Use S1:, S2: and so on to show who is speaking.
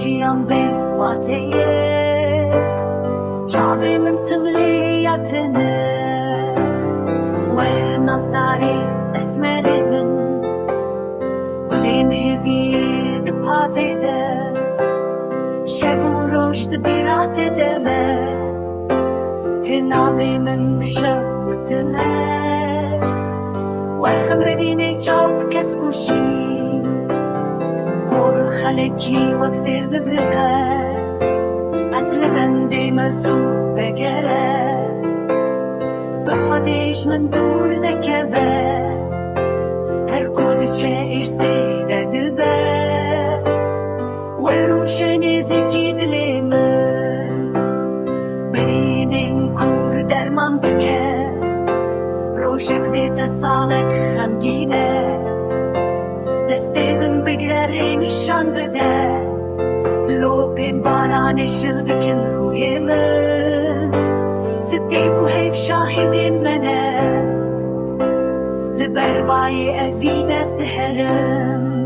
S1: جیان به واتیه چاوی من تملیاتنه و نزداری اسمری من بلین هیوید پاتیده شب و روشت بیرات دمه هناوی من بشوتنس والخمر دینی چاف کس کشی بور خلکی وک زیر دبرقه از لبندی مزوب بگره به خودش من دور نکوه هر کود چه ایش زیده دبه و روشن زیکی دلی من بینین کور درمان بکه روشک بیت سالک خمگینه دستی من بگره نشان بده لوبین باران شل بکن روی من ستی بو حیف شاهدین منه لبربای اوی دست هرم